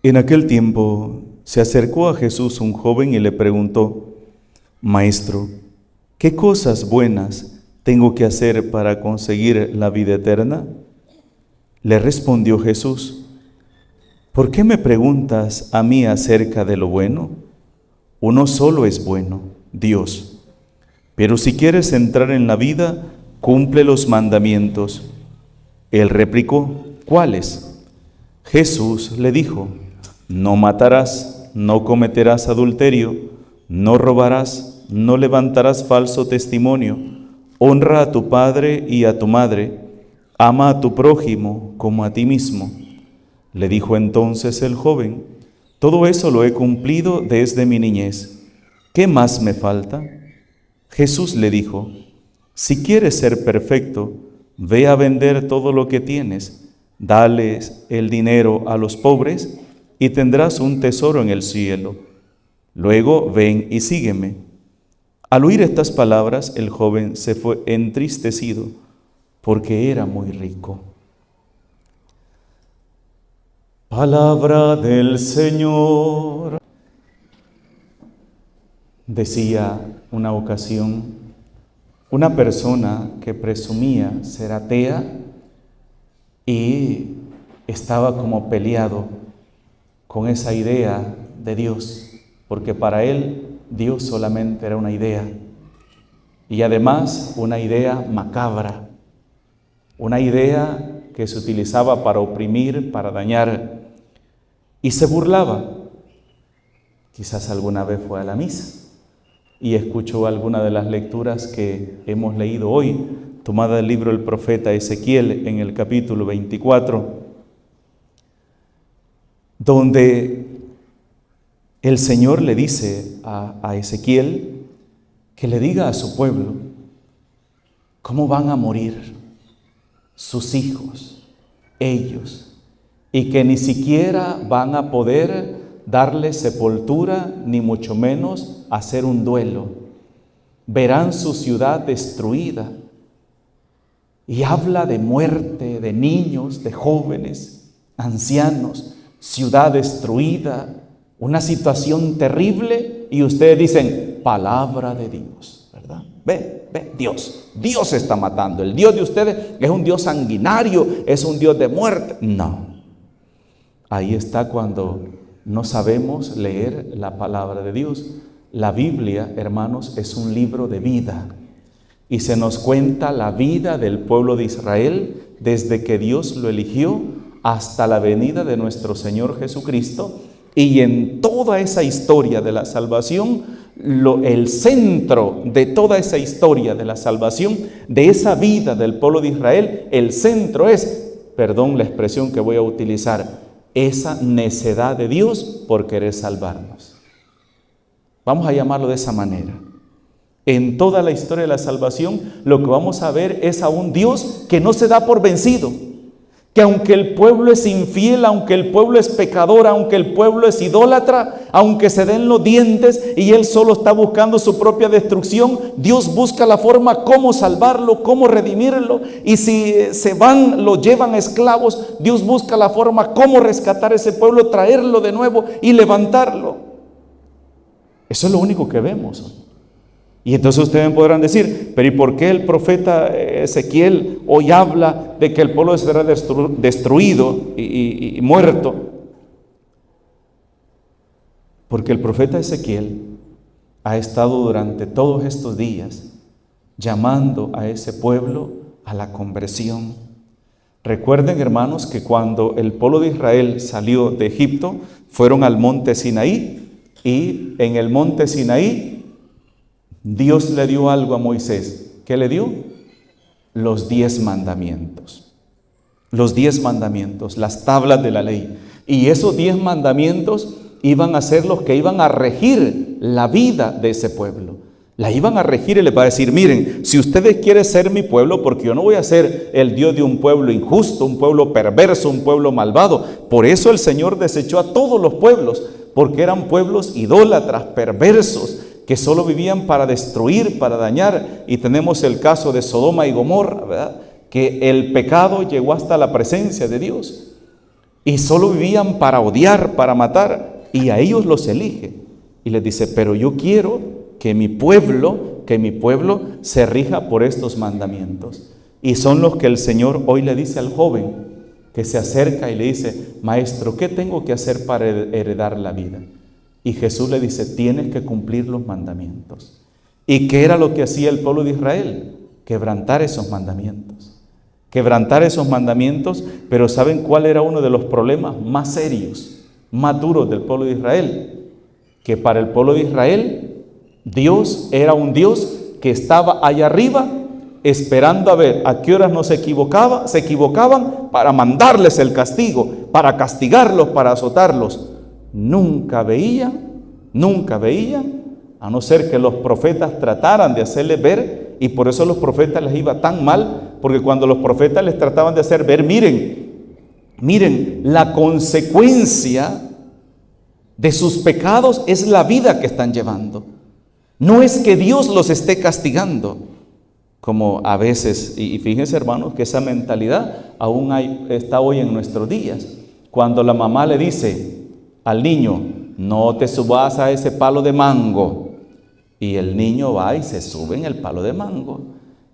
En aquel tiempo se acercó a Jesús un joven y le preguntó: Maestro, ¿qué cosas buenas tengo que hacer para conseguir la vida eterna? Le respondió Jesús: ¿Por qué me preguntas a mí acerca de lo bueno? Uno solo es bueno, Dios. Pero si quieres entrar en la vida, cumple los mandamientos. Él replicó: ¿Cuáles? Jesús le dijo: No matarás, no cometerás adulterio, no robarás, no levantarás falso testimonio, honra a tu padre y a tu madre, ama a tu prójimo como a ti mismo. Le dijo entonces el joven: Todo eso lo he cumplido desde mi niñez. ¿Qué más me falta? Jesús le dijo: Si quieres ser perfecto, ve a vender todo lo que tienes, dales el dinero a los pobres y tendrás un tesoro en el cielo. Luego ven y sígueme. Al oír estas palabras, el joven se fue entristecido porque era muy rico. Palabra del Señor. Decía una ocasión una persona que presumía ser atea y estaba como peleado con esa idea de Dios, porque para él Dios solamente era una idea, y además una idea macabra, una idea que se utilizaba para oprimir, para dañar, y se burlaba. Quizás alguna vez fue a la misa y escuchó alguna de las lecturas que hemos leído hoy, tomada del libro del profeta Ezequiel en el capítulo 24, donde el Señor le dice a Ezequiel que le diga a su pueblo cómo van a morir sus hijos, ellos, y que ni siquiera van a poder darle sepultura, ni mucho menos hacer un duelo. Verán su ciudad destruida. Y habla de muerte, de niños, de jóvenes, ancianos, ciudad destruida, una situación terrible, y ustedes dicen: palabra de Dios, ¿verdad? Ve, Dios está matando. El Dios de ustedes es un Dios sanguinario, es un Dios de muerte. No. Ahí está cuando no sabemos leer la palabra de Dios. La Biblia, hermanos, es un libro de vida. Y se nos cuenta la vida del pueblo de Israel desde que Dios lo eligió hasta la venida de nuestro Señor Jesucristo. Y en toda esa historia de la salvación, el centro de toda esa historia de la salvación, de esa vida del pueblo de Israel, el centro es, perdón la expresión que voy a utilizar, esa necedad de Dios por querer salvarnos. Vamos a llamarlo de esa manera. En toda la historia de la salvación, lo que vamos a ver es a un Dios que no se da por vencido, que aunque el pueblo es infiel, aunque el pueblo es pecador, aunque el pueblo es idólatra, aunque se den los dientes y él solo está buscando su propia destrucción, Dios busca la forma cómo salvarlo, cómo redimirlo, y si se van, lo llevan esclavos, Dios busca la forma cómo rescatar ese pueblo, traerlo de nuevo y levantarlo. Eso es lo único que vemos. Y entonces ustedes podrán decir: pero ¿y por qué el profeta Ezequiel hoy habla de que el pueblo será destruido y muerto? Porque el profeta Ezequiel ha estado durante todos estos días llamando a ese pueblo a la conversión. Recuerden, hermanos, que cuando el pueblo de Israel salió de Egipto, fueron al monte Sinaí, y en el monte Sinaí Dios le dio algo a Moisés. ¿Qué le dio? Los 10 mandamientos. Los 10 mandamientos, las tablas de la ley. Y esos 10 mandamientos iban a ser los que iban a regir la vida de ese pueblo. La iban a regir y les va a decir: miren, si ustedes quieren ser mi pueblo, porque yo no voy a ser el Dios de un pueblo injusto, un pueblo perverso, un pueblo malvado. Por eso el Señor desechó a todos los pueblos, porque eran pueblos idólatras, perversos, que solo vivían para destruir, para dañar. Y tenemos el caso de Sodoma y Gomorra, ¿verdad? Que el pecado llegó hasta la presencia de Dios. y solo vivían para odiar, para matar, y a ellos los elige. Y les dice, pero yo quiero que mi pueblo se rija por estos mandamientos. Y son los que el Señor hoy le dice al joven que se acerca y le dice, maestro, ¿qué tengo que hacer para heredar la vida? Y Jesús le dice, tienes que cumplir los mandamientos. ¿Y qué era lo que hacía el pueblo de Israel? Quebrantar esos mandamientos. Quebrantar esos mandamientos, pero ¿saben cuál era uno de los problemas más serios, más duros del pueblo de Israel? Que para el pueblo de Israel, Dios era un Dios que estaba allá arriba esperando a ver a qué horas se equivocaban para mandarles el castigo, para castigarlos, para azotarlos. Nunca veían, a no ser que los profetas trataran de hacerles ver, y por eso a los profetas les iba tan mal, porque cuando los profetas les trataban de hacer ver, miren, la consecuencia de sus pecados es la vida que están llevando. No es que Dios los esté castigando, como a veces, y fíjense hermanos que esa mentalidad aún está hoy en nuestros días. Cuando la mamá le dice al niño, no te subas a ese palo de mango, y el niño va y se sube en el palo de mango,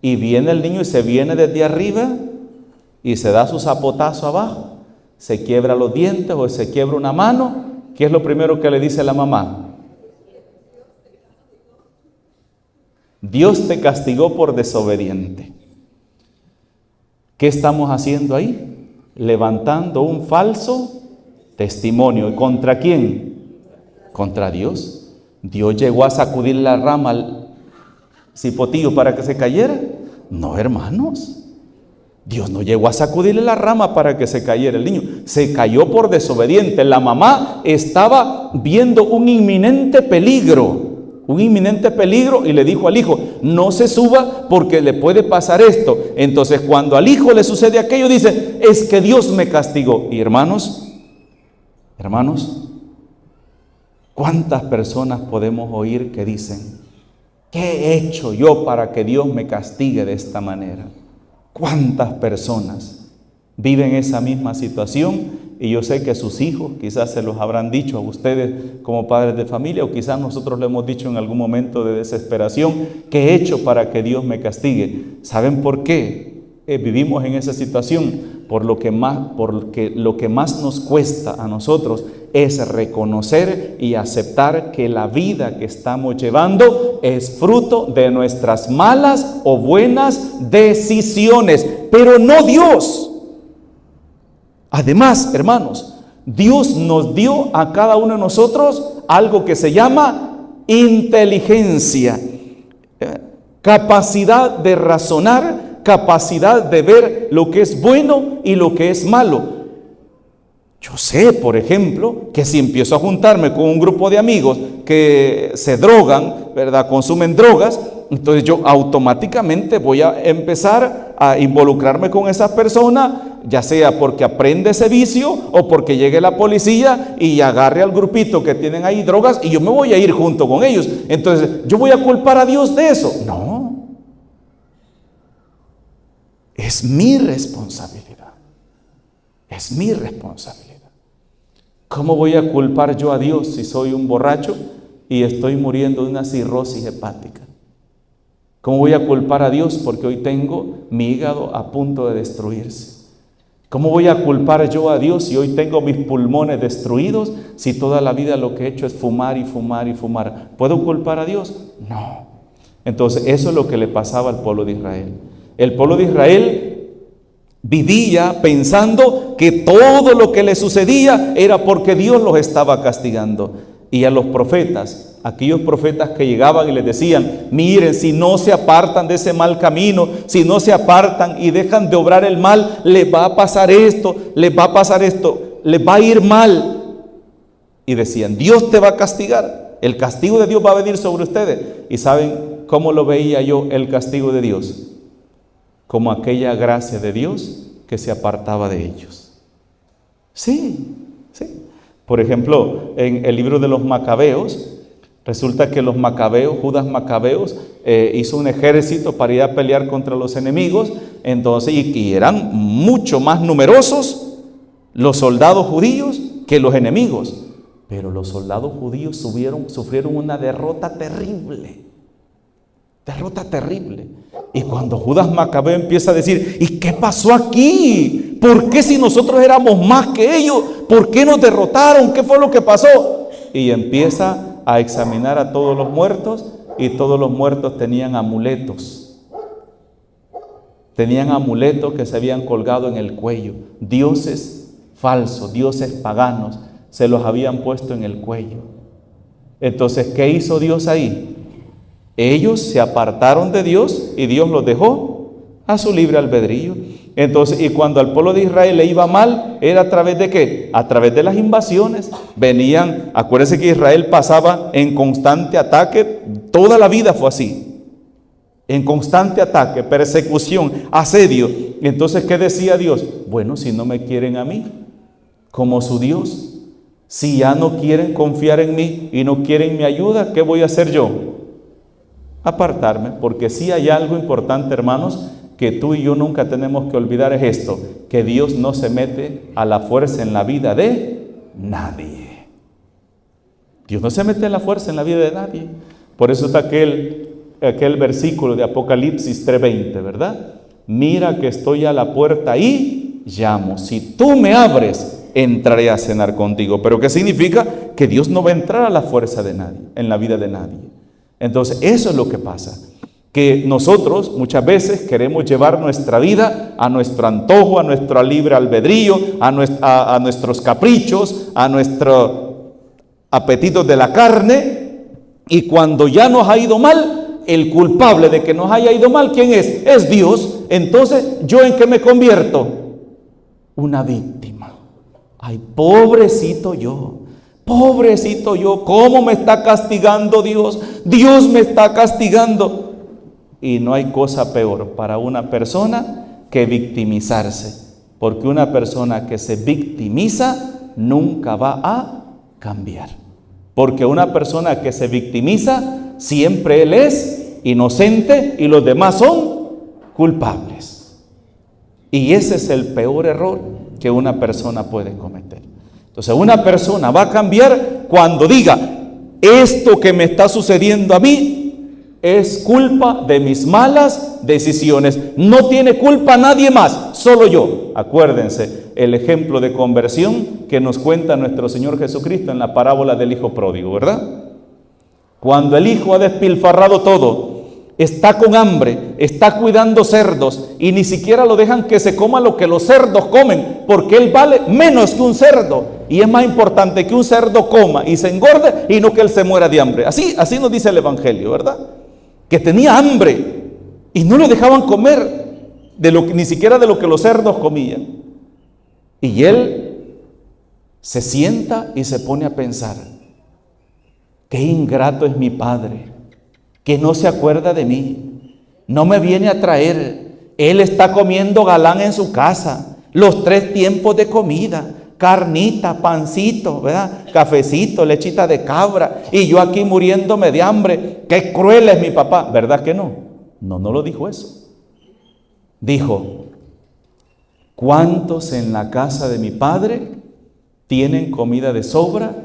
y viene el niño y se viene desde arriba y se da su zapotazo abajo, se quiebra los dientes o se quiebra una mano. ¿Qué es lo primero que le dice la mamá? Dios te castigó por desobediente. ¿Qué estamos haciendo ahí? Levantando un falso testimonio. ¿Contra quién? Contra Dios. ¿Dios llegó a sacudir la rama al cipotillo para que se cayera? No, hermanos. Dios no llegó a sacudirle la rama para que se cayera el niño. Se cayó por desobediente. La mamá estaba viendo un inminente peligro y le dijo al hijo, no se suba porque le puede pasar esto. Entonces cuando al hijo le sucede aquello, dice, es que Dios me castigó. Y hermanos, ¿cuántas personas podemos oír que dicen, ¿qué he hecho yo para que Dios me castigue de esta manera? ¿Cuántas personas viven esa misma situación? Y yo sé que sus hijos quizás se los habrán dicho a ustedes como padres de familia, o quizás nosotros le hemos dicho en algún momento de desesperación, ¿qué he hecho para que Dios me castigue? ¿Saben por qué vivimos en esa situación? Porque lo que más nos cuesta a nosotros es reconocer y aceptar que la vida que estamos llevando es fruto de nuestras malas o buenas decisiones, pero no Dios. Además, hermanos, Dios nos dio a cada uno de nosotros algo que se llama inteligencia, capacidad de razonar, capacidad de ver lo que es bueno y lo que es malo. Yo sé, por ejemplo, que si empiezo a juntarme con un grupo de amigos que se drogan, ¿verdad?, consumen drogas, entonces yo automáticamente voy a empezar a involucrarme con esa persona, ya sea porque aprende ese vicio o porque llegue la policía y agarre al grupito que tienen ahí drogas y yo me voy a ir junto con ellos. Entonces, ¿yo voy a culpar a Dios de eso? No. Es mi responsabilidad. Es mi responsabilidad. ¿Cómo voy a culpar yo a Dios si soy un borracho y estoy muriendo de una cirrosis hepática? ¿Cómo voy a culpar a Dios porque hoy tengo mi hígado a punto de destruirse? ¿Cómo voy a culpar yo a Dios si hoy tengo mis pulmones destruidos, si toda la vida lo que he hecho es fumar y fumar y fumar? ¿Puedo culpar a Dios? No. Entonces eso es lo que le pasaba al pueblo de Israel. El pueblo de Israel vivía pensando que todo lo que le sucedía era porque Dios los estaba castigando. Y a los profetas, aquellos profetas que llegaban y les decían, miren, si no se apartan de ese mal camino, si no se apartan y dejan de obrar el mal, les va a pasar esto, les va a pasar esto, les va a ir mal. Y decían, Dios te va a castigar, el castigo de Dios va a venir sobre ustedes. ¿Y saben cómo lo veía yo el castigo de Dios? Como aquella gracia de Dios que se apartaba de ellos. Sí. Por ejemplo, en el libro de los Macabeos, resulta que los Macabeos, Judas Macabeos, hizo un ejército para ir a pelear contra los enemigos, entonces, y eran mucho más numerosos los soldados judíos que los enemigos. Pero los soldados judíos sufrieron una derrota terrible. Derrota terrible. Y cuando Judas Macabeo empieza a decir, ¿y qué pasó aquí? ¿Por qué si nosotros éramos más que ellos? ¿Por qué nos derrotaron? ¿Qué fue lo que pasó? Y empieza a examinar a todos los muertos, y todos los muertos tenían amuletos. Tenían amuletos que se habían colgado en el cuello. Dioses falsos, dioses paganos, se los habían puesto en el cuello. Entonces, ¿qué hizo Dios ahí? Ellos se apartaron de Dios y Dios los dejó a su libre albedrío. Entonces, y cuando al pueblo de Israel le iba mal, ¿era a través de qué? A través de las invasiones. Venían, acuérdense que Israel pasaba en constante ataque, toda la vida fue así. En constante ataque, persecución, asedio. Entonces, ¿qué decía Dios? Bueno, si no me quieren a mí como su Dios, si ya no quieren confiar en mí y no quieren mi ayuda, ¿qué voy a hacer yo? Apartarme, porque sí hay algo importante, hermanos, que tú y yo nunca tenemos que olvidar, es esto, que Dios no se mete a la fuerza en la vida de nadie. Dios no se mete a la fuerza en la vida de nadie. Por eso está aquel versículo de Apocalipsis 3:20, ¿verdad? Mira que estoy a la puerta y llamo. Si tú me abres, entraré a cenar contigo. ¿Pero qué significa? Que Dios no va a entrar a la fuerza de nadie, en la vida de nadie. Entonces, eso es lo que pasa, que nosotros muchas veces queremos llevar nuestra vida a nuestro antojo, a nuestro libre albedrío, a nuestros caprichos, a nuestros apetitos de la carne, y cuando ya nos ha ido mal, el culpable de que nos haya ido mal, ¿quién es? Es Dios. Entonces, ¿yo en qué me convierto? Una víctima. Ay, pobrecito yo, ¿cómo me está castigando Dios? Dios me está castigando. Y no hay cosa peor para una persona que victimizarse, porque una persona que se victimiza nunca va a cambiar, porque una persona que se victimiza siempre él es inocente y los demás son culpables. Y ese es el peor error que una persona puede cometer. Entonces, una persona va a cambiar cuando diga, esto que me está sucediendo a mí es culpa de mis malas decisiones. No tiene culpa nadie más, solo yo. Acuérdense el ejemplo de conversión que nos cuenta nuestro Señor Jesucristo en la parábola del hijo pródigo, ¿verdad? Cuando el hijo ha despilfarrado todo, está con hambre, está cuidando cerdos y ni siquiera lo dejan que se coma lo que los cerdos comen, porque él vale menos que un cerdo. Y es más importante que un cerdo coma y se engorde y no que él se muera de hambre. Así nos dice el Evangelio, ¿verdad? Que tenía hambre y no lo dejaban comer ni siquiera de lo que los cerdos comían. Y él se sienta y se pone a pensar, qué ingrato es mi padre, que no se acuerda de mí, no me viene a traer. Él está comiendo galán en su casa, los 3 tiempos de comida, carnita, pancito, ¿verdad? Cafecito, lechita de cabra, y yo aquí muriéndome de hambre. Qué cruel es mi papá, ¿verdad que no? No lo dijo eso. Dijo, ¿cuántos en la casa de mi padre tienen comida de sobra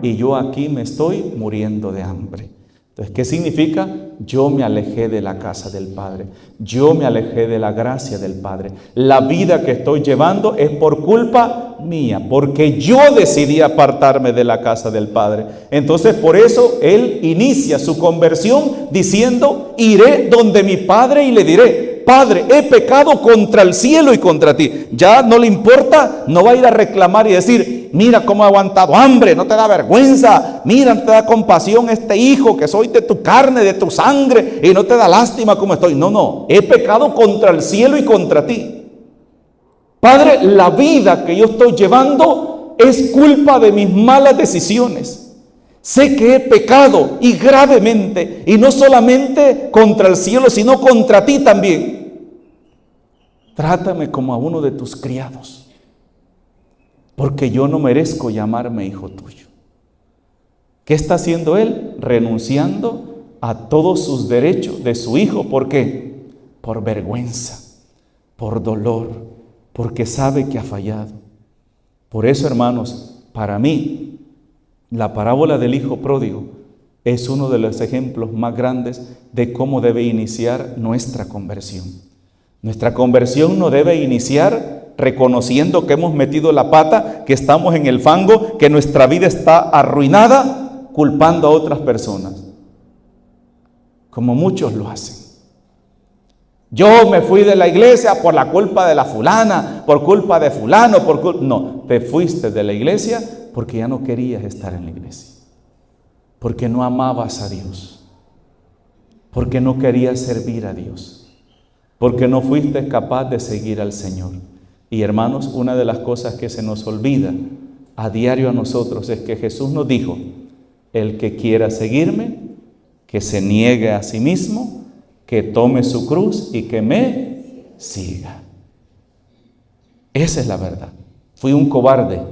y yo aquí me estoy muriendo de hambre? Entonces, ¿qué significa? Yo me alejé de la casa del Padre. Yo me alejé de la gracia del Padre. La vida que estoy llevando es por culpa mía, porque yo decidí apartarme de la casa del Padre. Entonces, por eso él inicia su conversión diciendo, iré donde mi Padre y le diré, Padre, he pecado contra el cielo y contra ti. Ya no le importa, no va a ir a reclamar y decir, mira cómo ha aguantado hambre, no te da vergüenza, mira, no te da compasión este hijo que soy de tu carne, de tu sangre, y no te da lástima como estoy. No, he pecado contra el cielo y contra ti. Padre, la vida que yo estoy llevando es culpa de mis malas decisiones. Sé que he pecado y gravemente, y no solamente contra el cielo, sino contra ti también. Trátame como a uno de tus criados, porque yo no merezco llamarme hijo tuyo. ¿Qué está haciendo él? Renunciando a todos sus derechos de su hijo. ¿Por qué? Por vergüenza, por dolor, porque sabe que ha fallado. Por eso, hermanos, para mí, la parábola del hijo pródigo es uno de los ejemplos más grandes de cómo debe iniciar nuestra conversión. Nuestra conversión no debe iniciar reconociendo que hemos metido la pata, que estamos en el fango, que nuestra vida está arruinada, culpando a otras personas, como muchos lo hacen. Yo me fui de la iglesia por la culpa de la fulana, por culpa de fulano, no, te fuiste de la iglesia porque ya no querías estar en la iglesia, porque no amabas a Dios, porque no querías servir a Dios, porque no fuiste capaz de seguir al Señor. Y hermanos, una de las cosas que se nos olvida a diario a nosotros es que Jesús nos dijo: el que quiera seguirme, que se niegue a sí mismo, que tome su cruz y que me siga. Esa es la verdad. Fui un cobarde,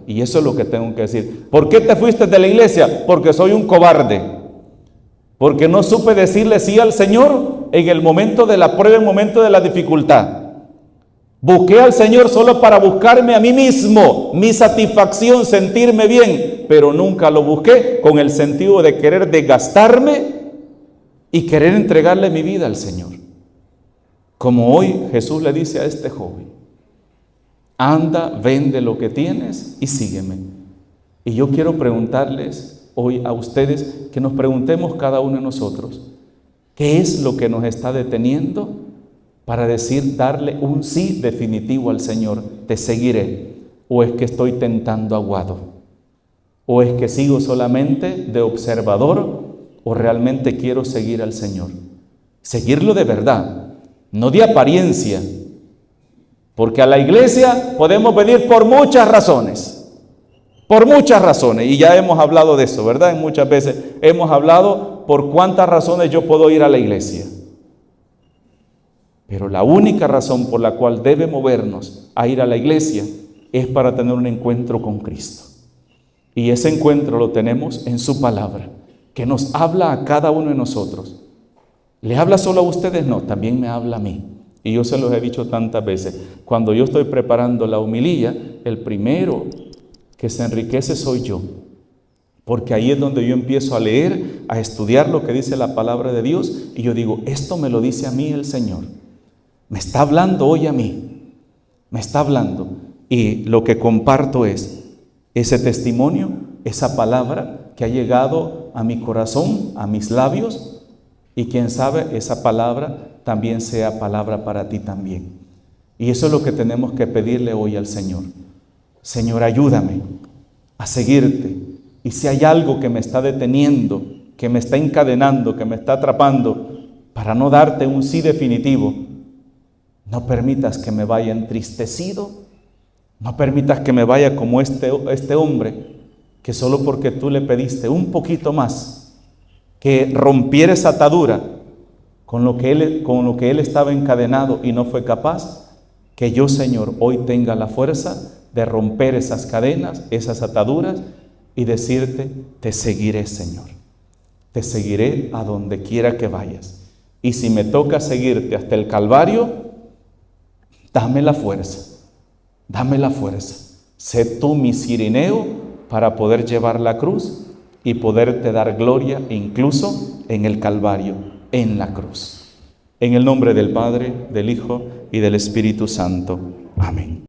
y eso es lo que tengo que decir. ¿Por qué te fuiste de la iglesia? Porque soy un cobarde, porque no supe decirle sí al Señor en el momento de la prueba, en el momento de la dificultad. Busqué al Señor solo para buscarme a mí mismo, mi satisfacción, sentirme bien, pero nunca lo busqué con el sentido de querer desgastarme y querer entregarle mi vida al Señor. Como hoy Jesús le dice a este joven: anda, vende lo que tienes y sígueme. Y yo quiero preguntarles hoy a ustedes, que nos preguntemos cada uno de nosotros, ¿qué es lo que nos está deteniendo para darle un sí definitivo al Señor? Te seguiré. ¿O es que estoy tentando aguado? ¿O es que sigo solamente de observador? ¿O realmente quiero seguir al Señor? Seguirlo de verdad, no de apariencia. Porque a la iglesia podemos venir por muchas razones, y ya hemos hablado de eso, ¿verdad? Muchas veces hemos hablado por cuántas razones yo puedo ir a la iglesia. Pero la única razón por la cual debe movernos a ir a la iglesia es para tener un encuentro con Cristo. Y ese encuentro lo tenemos en su palabra, que nos habla a cada uno de nosotros. ¿Le habla solo a ustedes? No, también me habla a mí. Y yo se los he dicho tantas veces. Cuando yo estoy preparando la homilía, el primero que se enriquece soy yo. Porque ahí es donde yo empiezo a leer, a estudiar lo que dice la palabra de Dios. Y yo digo, esto me lo dice a mí el Señor. Me está hablando hoy a mí. Me está hablando. Y lo que comparto es ese testimonio, esa palabra que ha llegado a mi corazón, a mis labios, y quién sabe, esa palabra también sea palabra para ti también. Y eso es lo que tenemos que pedirle hoy al Señor. Señor, ayúdame a seguirte. Y si hay algo que me está deteniendo, que me está encadenando, que me está atrapando, para no darte un sí definitivo, no permitas que me vaya entristecido, no permitas que me vaya como este hombre, que solo porque tú le pediste un poquito más, que rompiera esa atadura con lo que él estaba encadenado y no fue capaz, que yo, Señor, hoy tenga la fuerza de romper esas cadenas, esas ataduras y decirte: te seguiré, Señor, te seguiré a donde quiera que vayas. Y si me toca seguirte hasta el Calvario, dame la fuerza, sé tú mi cirineo para poder llevar la cruz y poderte dar gloria incluso en el Calvario, en la cruz. En el nombre del Padre, del Hijo y del Espíritu Santo. Amén.